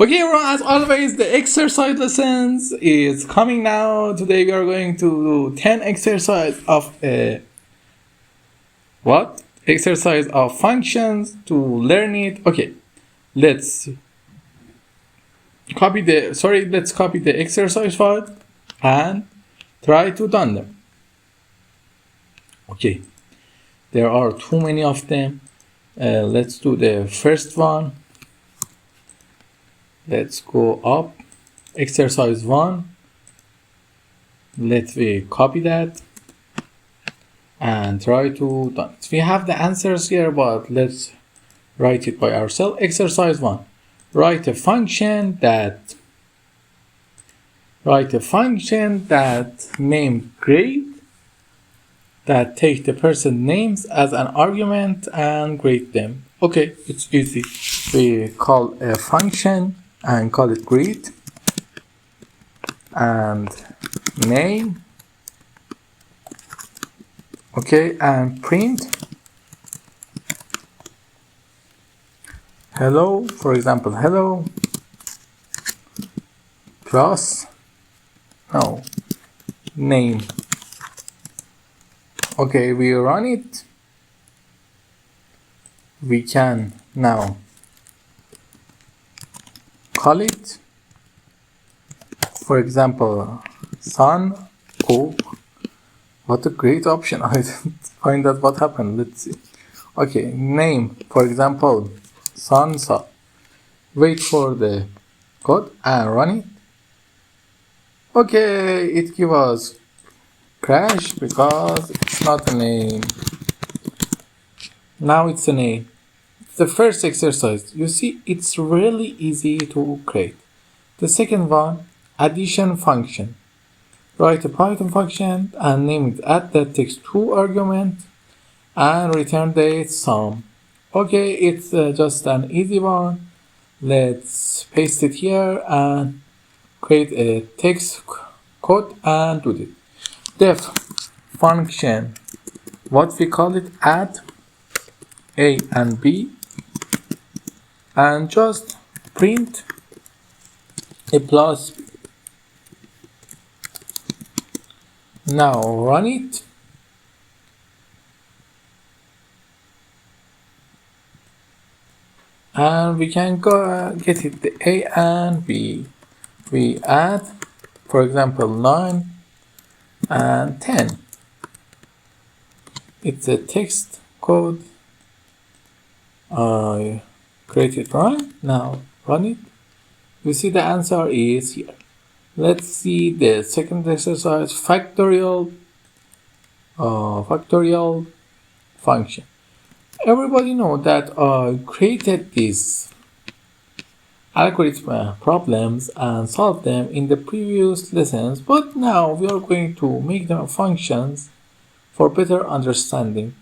Okay, everyone, as always, the exercise lessons is coming now. Today we are going to do 10 exercise of exercise of functions to learn it. Okay, let's copy the exercise file and try to done them. Okay, there are too many of them. Let's do the first one. Let's go up, exercise 1. Let's copy that and try to done it. We have the answers here, but let's write it by ourselves. Exercise 1. Write a function that name grade, that take the person names as an argument and grade them. Okay, it's easy. We call a function and call it grade and name. Okay, and print hello, for example, hello plus name. Okay, we run it. We can now call it, for example, sun. Oh, what a great option. I didn't find out what happened. Let's see. Okay, name, for example, sunsa. Wait for the code and run it. Okay, it gives us crash because it's not a name. Now it's a name. The first exercise, you see, it's really easy to create. The second one, addition function. Write a Python function and name it add that takes 2 arguments and return the sum. Okay, it's just an easy one. Let's paste it here and create a text code and do it. Def function, what we call it, add A and B and just print a plus B. Now run it. And we can go get it the A and B. We add, for example, 9 and 10. It's a text code. I created run. Now run it. You see the answer is here. Let's see the second exercise, factorial function. Everybody know that I created these algorithm problems and solved them in the previous lessons, but now we are going to make them functions for better understanding.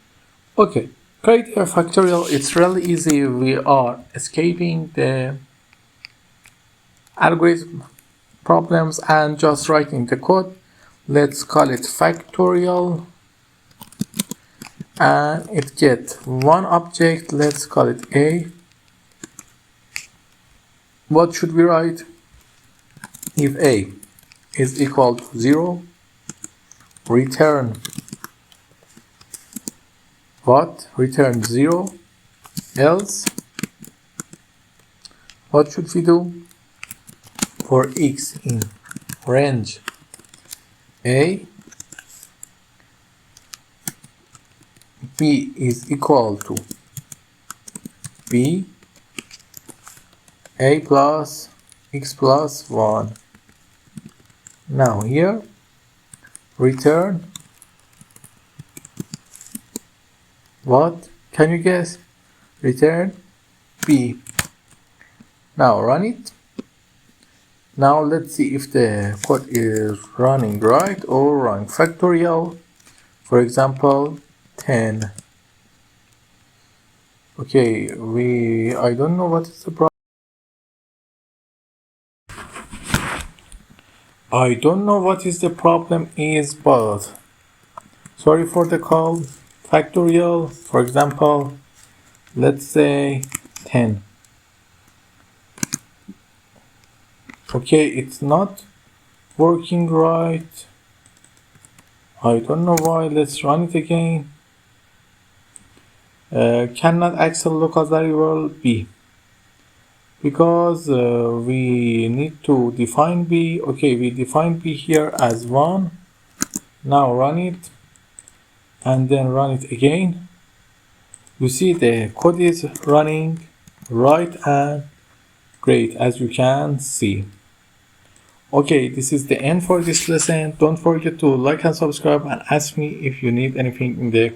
Okay, create a factorial. It's really easy. We are escaping the algorithm problems and just writing the code. Let's call it factorial and it gets one object. Let's call it A. What should we write? If A is equal to 0, return what? Return 0. Else, what should we do? For x in range A, B is equal to B, A plus x plus 1. Now here, return what? Can you guess? Return B. Now run it. Now let's see if the code is running right or wrong. Factorial, for example, 10. Okay, I don't know what is the problem. I don't know what is the problem is, but sorry for the call. Factorial, for example, let's say 10. Okay, it's not working right. I don't know why. Let's run it again. Cannot access local variable b, because we need to define b. Okay, we define b here as 1. Now run it and then run it again. You see the code is running right and great, as you can see. Okay, this is the end for this lesson. Don't forget to like and subscribe and ask me if you need anything in the